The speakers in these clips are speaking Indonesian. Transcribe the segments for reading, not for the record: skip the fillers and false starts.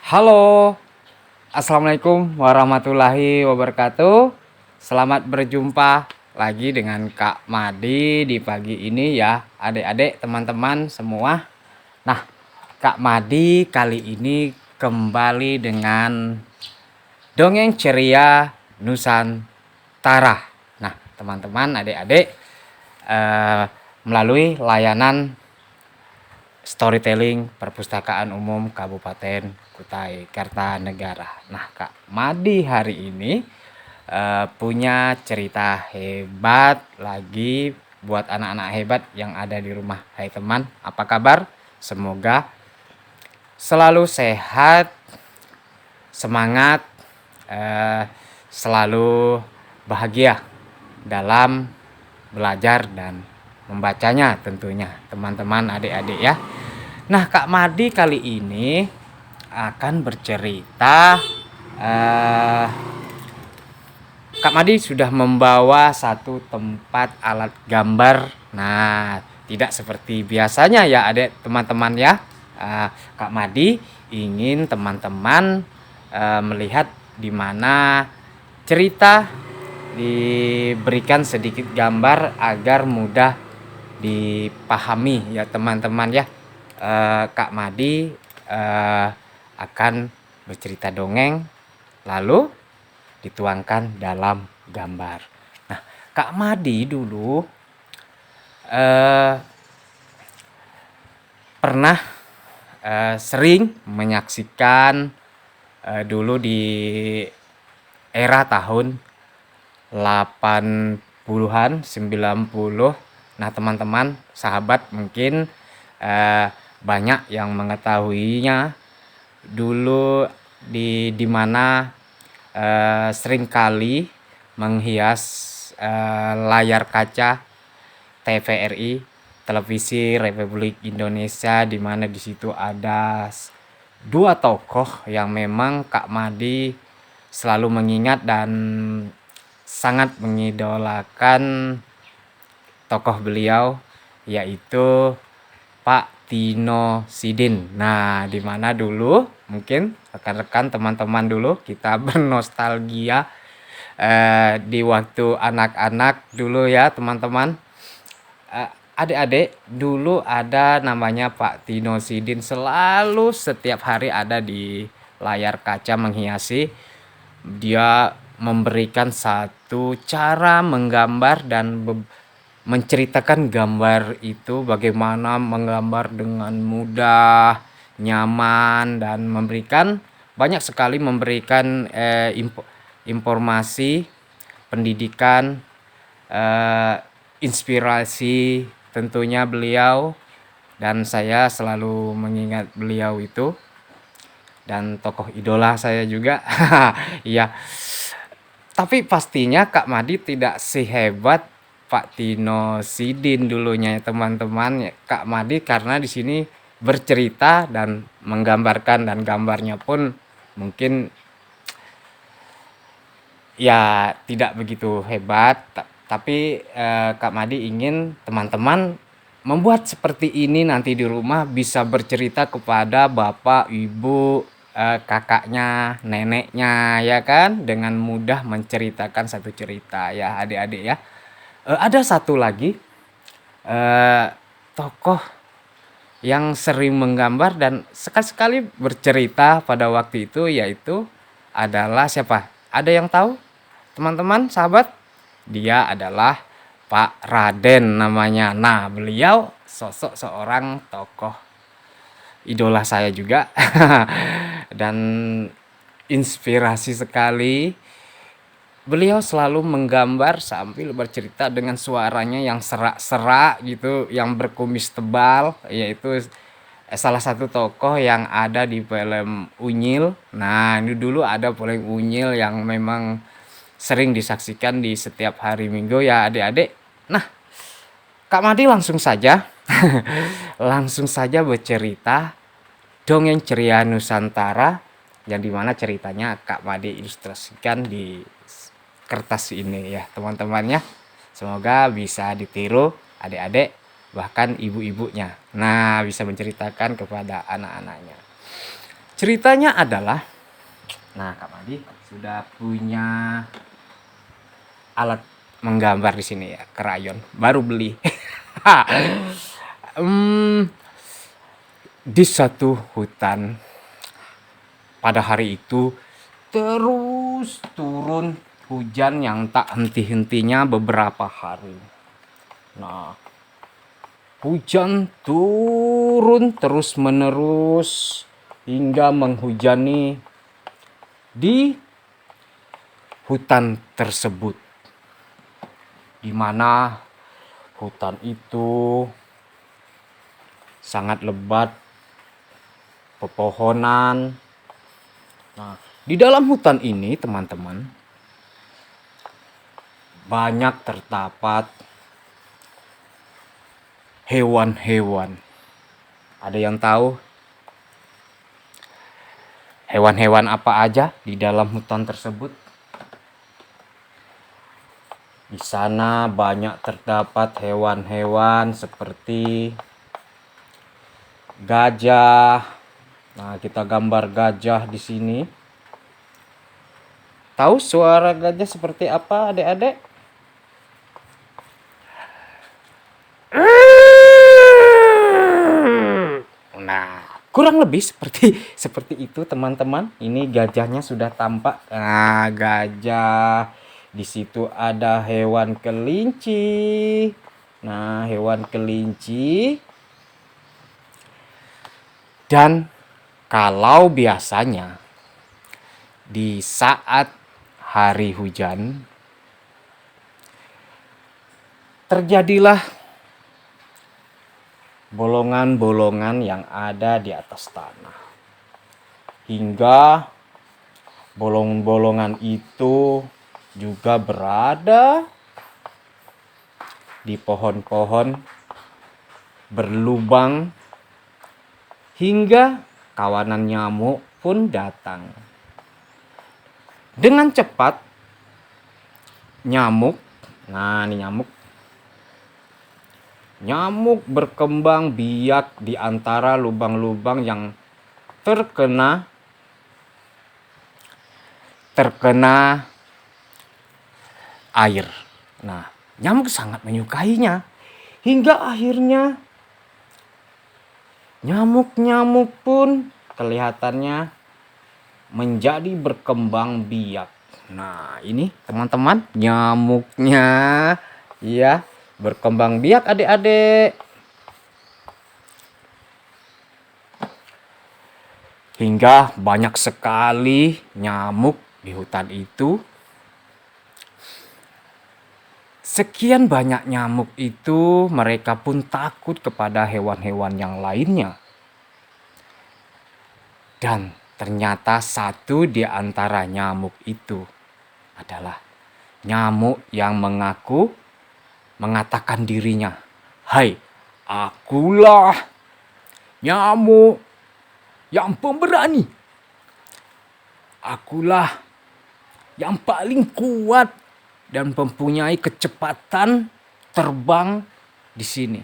Halo, assalamualaikum warahmatullahi wabarakatuh. Selamat berjumpa lagi dengan Kak Madi di pagi ini ya, adik-adik, teman-teman semua. Nah, Kak Madi kali ini kembali dengan dongeng ceria Nusantara. Nah, teman-teman, adik-adik, eh, melalui layanan storytelling Perpustakaan Umum Kabupaten Kutai Kartanegara. Nah, Kak Madi hari ini punya cerita hebat lagi buat anak-anak hebat yang ada di rumah. Hai teman, apa kabar? Semoga selalu sehat, semangat, eh, selalu bahagia dalam belajar dan membacanya tentunya teman-teman adik-adik ya. Nah, Kak Madi kali ini akan bercerita. eh, Kak Madi sudah membawa satu tempat alat gambar. Nah, tidak seperti biasanya ya adik teman-teman ya. Kak Madi ingin teman-teman melihat di mana cerita diberikan sedikit gambar agar mudah dipahami ya teman-teman ya. Kak Madi akan bercerita dongeng lalu dituangkan dalam gambar. Nah, Kak Madi dulu eh, pernah sering menyaksikan dulu di era tahun 80-an, 90. Nah, teman-teman, sahabat mungkin eh, banyak yang mengetahuinya dulu di mana seringkali menghias layar kaca TVRI, Televisi Republik Indonesia, di mana di situ ada dua tokoh yang memang Kak Madi selalu mengingat dan sangat mengidolakan tokoh beliau, yaitu Pak Tino Sidin. Nah, di mana dulu mungkin rekan-rekan teman-teman dulu kita bernostalgia di waktu anak-anak dulu ya teman-teman. Adik-adik dulu ada namanya Pak Tino Sidin, selalu setiap hari ada di layar kaca menghiasi. Dia memberikan satu cara menggambar dan menceritakan gambar itu bagaimana menggambar dengan mudah, nyaman, dan memberikan informasi, pendidikan, inspirasi tentunya beliau, dan saya selalu mengingat beliau itu dan tokoh idola saya juga. Iya. Tapi pastinya Kak Madi tidak sehebat Pak Tino Sidin dulunya ya teman-teman. Kak Madi karena di sini bercerita dan menggambarkan, dan gambarnya pun mungkin ya tidak begitu hebat, tapi Kak Madi ingin teman-teman membuat seperti ini nanti di rumah bisa bercerita kepada bapak, ibu, kakaknya, neneknya ya kan, dengan mudah menceritakan satu cerita ya adik-adik ya. Ada satu lagi eh, tokoh yang sering menggambar dan sekali-sekali bercerita pada waktu itu, yaitu adalah siapa? Ada yang tahu? Teman-teman, sahabat? Dia adalah Pak Raden namanya. Nah, beliau sosok seorang tokoh idola saya juga dan inspirasi sekali. Beliau selalu menggambar sambil bercerita dengan suaranya yang serak-serak gitu, yang berkumis tebal, yaitu salah satu tokoh yang ada di film Unyil. Nah, ini dulu ada film Unyil yang memang sering disaksikan di setiap hari Minggu ya adik-adik. Nah, Kak Madi langsung saja langsung saja bercerita dongeng ceria Nusantara, yang dimana ceritanya Kak Madi ilustrasikan di kertas ini ya teman-temannya. Semoga bisa ditiru adik-adik, bahkan ibu-ibunya. Nah, bisa menceritakan kepada anak-anaknya. Ceritanya adalah, nah Kak Madi sudah punya alat menggambar di sini ya, krayon. Baru beli. Hmm, di satu hutan pada hari itu terus turun hujan yang tak henti-hentinya beberapa hari. Nah, hujan turun terus-menerus hingga menghujani di hutan tersebut, di mana hutan itu sangat lebat pepohonan. Nah, di dalam hutan ini teman-teman banyak terdapat hewan-hewan. Ada yang tahu hewan-hewan apa aja di dalam hutan tersebut? Di sana banyak terdapat hewan-hewan seperti gajah. Nah, kita gambar gajah di sini. Tahu suara gajah seperti apa, adik-adik? Nah, kurang lebih seperti itu teman-teman. Ini gajahnya sudah tampak. Nah, gajah. Di situ ada hewan kelinci. Nah, hewan kelinci. Dan kalau biasanya di saat hari hujan terjadilah bolongan-bolongan yang ada di atas tanah, hingga bolongan-bolongan itu juga berada di pohon-pohon berlubang, hingga kawanan nyamuk pun datang. Dengan cepat nyamuk, nah ini nyamuk berkembang biak di antara lubang-lubang yang terkena air. Nah, nyamuk sangat menyukainya, hingga akhirnya nyamuk-nyamuk pun kelihatannya menjadi berkembang biak. Nah, ini teman-teman nyamuknya ya berkembang biak, adik-adik. Hingga banyak sekali nyamuk di hutan itu. Sekian banyak nyamuk itu, mereka pun takut kepada hewan-hewan yang lainnya. Dan ternyata satu di antara nyamuk itu adalah nyamuk yang mengatakan dirinya, "Hai, akulah nyamuk yang pemberani. Akulah yang paling kuat dan mempunyai kecepatan terbang di sini.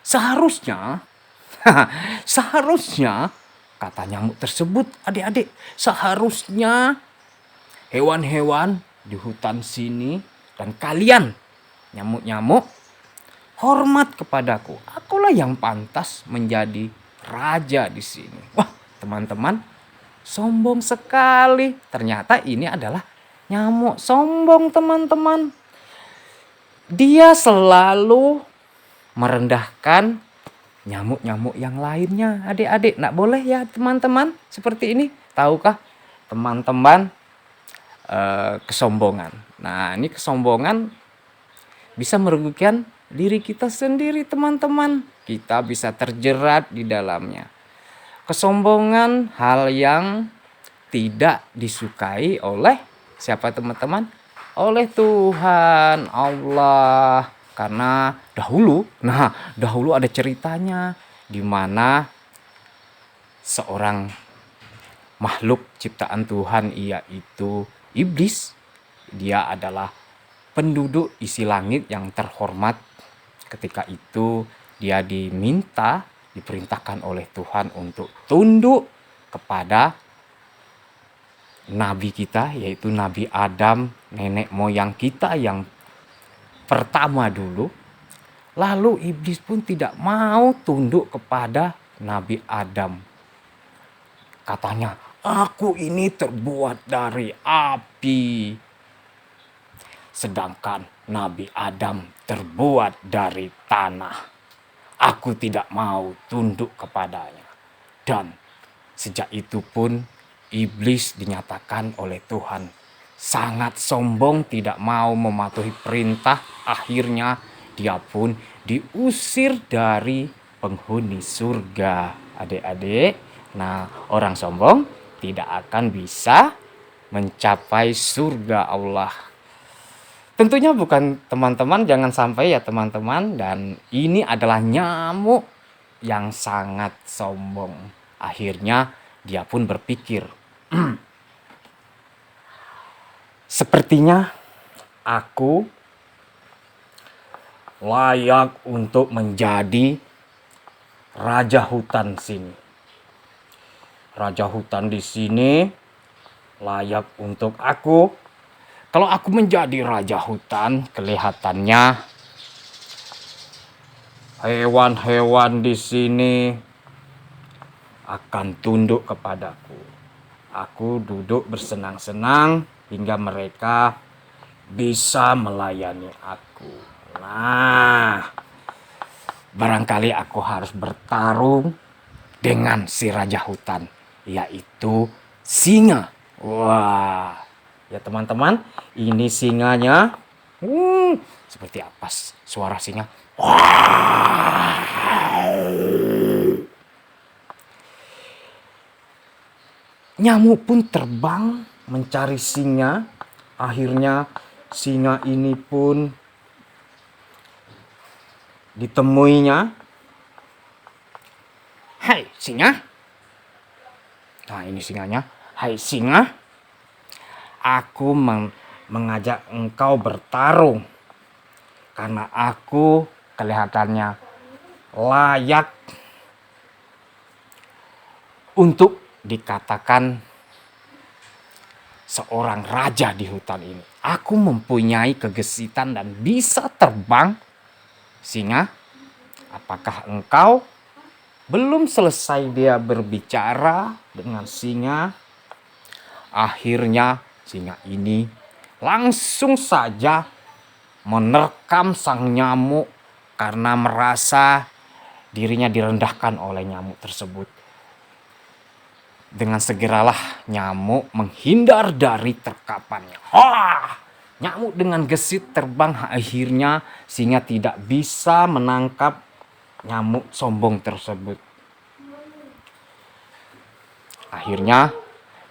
Seharusnya, seharusnya," kata nyamuk tersebut, adik-adik, "seharusnya hewan-hewan di hutan sini dan kalian nyamuk-nyamuk hormat kepadaku. Akulah yang pantas menjadi raja di sini." Wah, teman-teman, sombong sekali. Ternyata ini adalah nyamuk sombong, teman-teman. Dia selalu merendahkan nyamuk-nyamuk yang lainnya, adik-adik. Nggak boleh ya, teman-teman, seperti ini. Tahukah, teman-teman, kesombongan. Nah, ini kesombongan bisa merugikan diri kita sendiri, teman-teman. Kita bisa terjerat di dalamnya. Kesombongan hal yang tidak disukai oleh siapa, teman-teman? Oleh Tuhan Allah. Karena dahulu ada ceritanya di mana seorang makhluk ciptaan Tuhan, yaitu iblis. Dia adalah penduduk isi langit yang terhormat. Ketika itu dia diperintahkan oleh Tuhan untuk tunduk kepada nabi kita, yaitu Nabi Adam, nenek moyang kita yang pertama dulu. Lalu iblis pun tidak mau tunduk kepada Nabi Adam. Katanya, aku ini terbuat dari api. Sedangkan Nabi Adam terbuat dari tanah. Aku tidak mau tunduk kepadanya. Dan sejak itu pun iblis dinyatakan oleh Tuhan sangat sombong, tidak mau mematuhi perintah. Akhirnya dia pun diusir dari penghuni surga. Adik-adik, nah orang sombong tidak akan bisa mencapai surga Allah. Tentunya bukan teman-teman, jangan sampai ya teman-teman. Dan ini adalah nyamuk yang sangat sombong. Akhirnya dia pun berpikir, sepertinya aku layak untuk menjadi raja hutan sini. Raja hutan di sini layak untuk aku. Kalau aku menjadi raja hutan, kelihatannya hewan-hewan di sini akan tunduk kepadaku. Aku duduk bersenang-senang hingga mereka bisa melayani aku. Nah, barangkali aku harus bertarung dengan si raja hutan, yaitu singa. Wah, ya teman-teman, ini singanya. Seperti apa suara singa? Nyamuk pun terbang mencari singa. Akhirnya singa ini pun ditemuinya. Hai singa. Nah ini singanya. Hai singa, aku mengajak engkau bertarung karena aku kelihatannya layak untuk dikatakan seorang raja di hutan ini. Aku mempunyai kegesitan dan bisa terbang. Singa, apakah engkau? Belum selesai dia berbicara dengan singa, akhirnya singa ini langsung saja menerkam sang nyamuk karena merasa dirinya direndahkan oleh nyamuk tersebut. Dengan segeralah nyamuk menghindar dari terkapannya. Nyamuk dengan gesit terbang, akhirnya singa tidak bisa menangkap nyamuk sombong tersebut. Akhirnya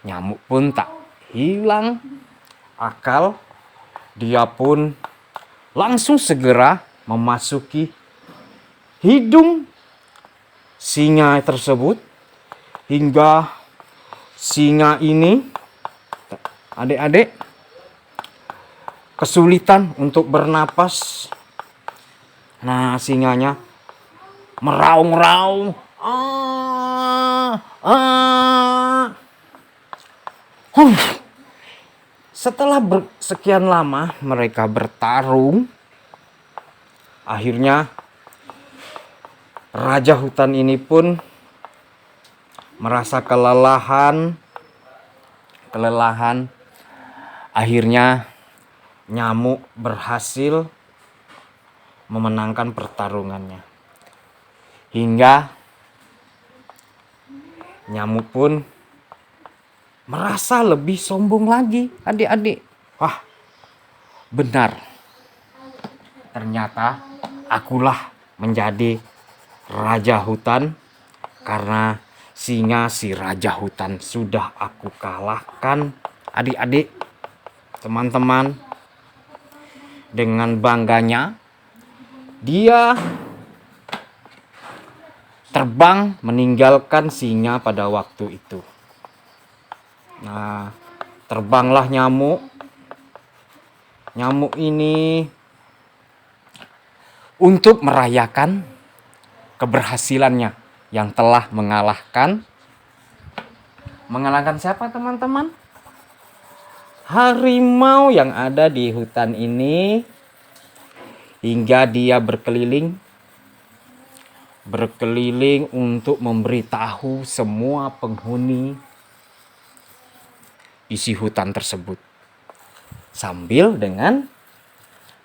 nyamuk pun tak hilang akal. Dia pun langsung segera memasuki hidung singa tersebut hingga singa ini, adik-adik, kesulitan untuk bernapas. Nah, singanya meraung-raung. Setelah sekian lama mereka bertarung, akhirnya raja hutan ini pun merasa kelelahan. Akhirnya nyamuk berhasil memenangkan pertarungannya. Hingga nyamuk pun merasa lebih sombong lagi, adik-adik. Wah, benar. Ternyata akulah menjadi raja hutan karena singa si raja hutan sudah aku kalahkan. Adik-adik, teman-teman, dengan bangganya dia terbang meninggalkan singa pada waktu itu. Nah, terbanglah nyamuk. Nyamuk ini untuk merayakan keberhasilannya yang telah mengalahkan Mengalahkan siapa teman-teman? Harimau yang ada di hutan ini, hingga dia berkeliling untuk memberitahu semua penghuni isi hutan tersebut, sambil dengan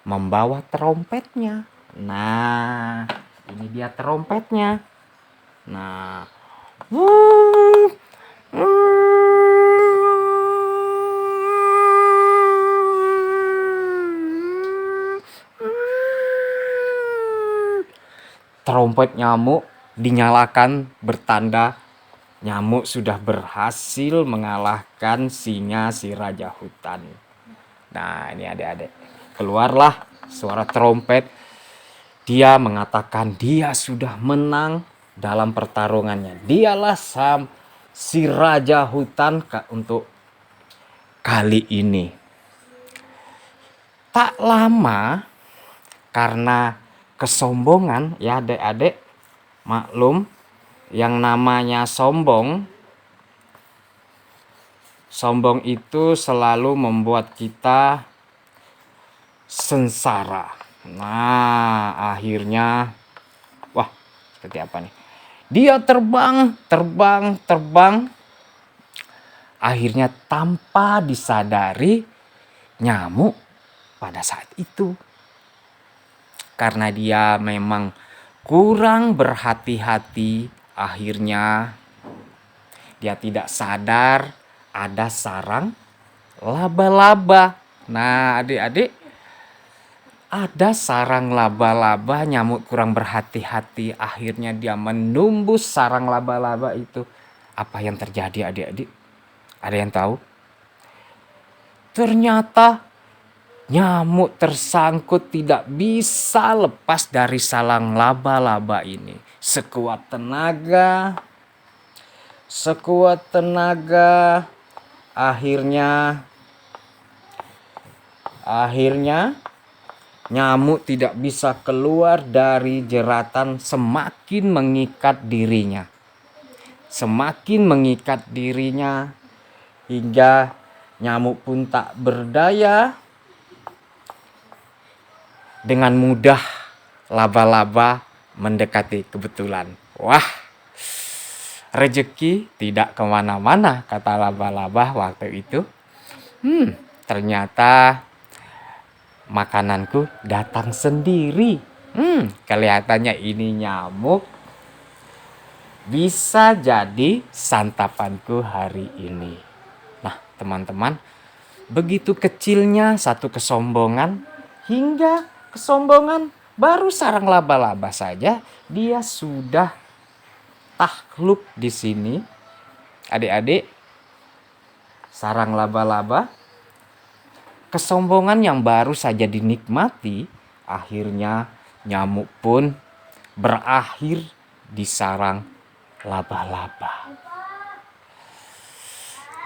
membawa trompetnya. Nah, ini dia trompetnya. Nah, trompet nyamuk dinyalakan, bertanda nyamuk sudah berhasil mengalahkan singa si raja hutan. Nah, ini adik-adik, keluarlah suara trompet. Dia mengatakan dia sudah menang dalam pertarungannya. Dialah si raja hutan untuk kali ini. Tak lama, karena kesombongan, ya adik-adik, maklum, yang namanya sombong itu selalu membuat kita sengsara. Nah, akhirnya, wah, seperti apa nih? Dia terbang. Akhirnya tanpa disadari nyamuk pada saat itu, karena dia memang kurang berhati-hati, akhirnya dia tidak sadar ada sarang laba-laba. Nah, adik-adik, ada sarang laba-laba, nyamuk kurang berhati-hati, akhirnya dia menembus sarang laba-laba itu. Apa yang terjadi adik-adik? Ada yang tahu? Ternyata nyamuk tersangkut, tidak bisa lepas dari sarang laba-laba ini. Sekuat tenaga, akhirnya nyamuk tidak bisa keluar dari jeratan, semakin mengikat dirinya, hingga nyamuk pun tak berdaya. Dengan mudah laba-laba mendekati kebetulan. Wah, rezeki tidak kemana-mana, kata laba-laba waktu itu. Ternyata makananku datang sendiri. Kelihatannya ini nyamuk bisa jadi santapanku hari ini. Nah, teman-teman, begitu kecilnya satu kesombongan, hingga kesombongan baru sarang laba-laba saja dia sudah takluk di sini. Adik-adik, sarang laba-laba, kesombongan yang baru saja dinikmati, akhirnya nyamuk pun berakhir di sarang laba-laba.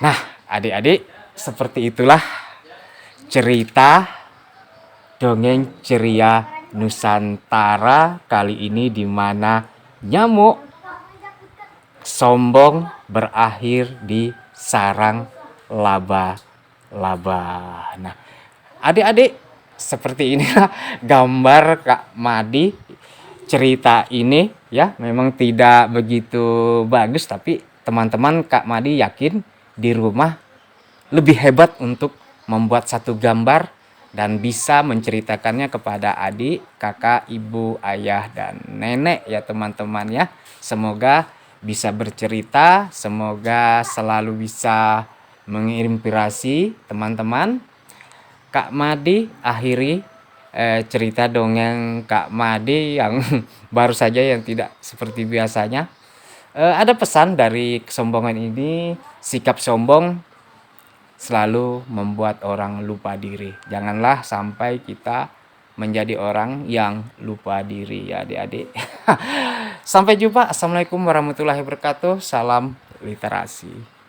Nah, adik-adik, seperti itulah cerita dongeng ceria Nusantara kali ini, di mana nyamuk sombong berakhir di sarang laba-laba. Nah, adik-adik, seperti inilah gambar Kak Madi cerita ini, ya. Memang tidak begitu bagus, tapi teman-teman, Kak Madi yakin di rumah lebih hebat untuk membuat satu gambar dan bisa menceritakannya kepada adik, kakak, ibu, ayah, dan nenek, ya teman-teman ya. Semoga bisa bercerita, semoga selalu bisa menginspirasi teman-teman. Kak Madi akhiri cerita dongeng Kak Madi yang baru saja, yang tidak seperti biasanya. Ada pesan dari kesombongan ini, sikap sombong selalu membuat orang lupa diri. Janganlah sampai kita menjadi orang yang lupa diri, ya adik-adik. Sampai jumpa. Assalamualaikum warahmatullahi wabarakatuh. Salam literasi.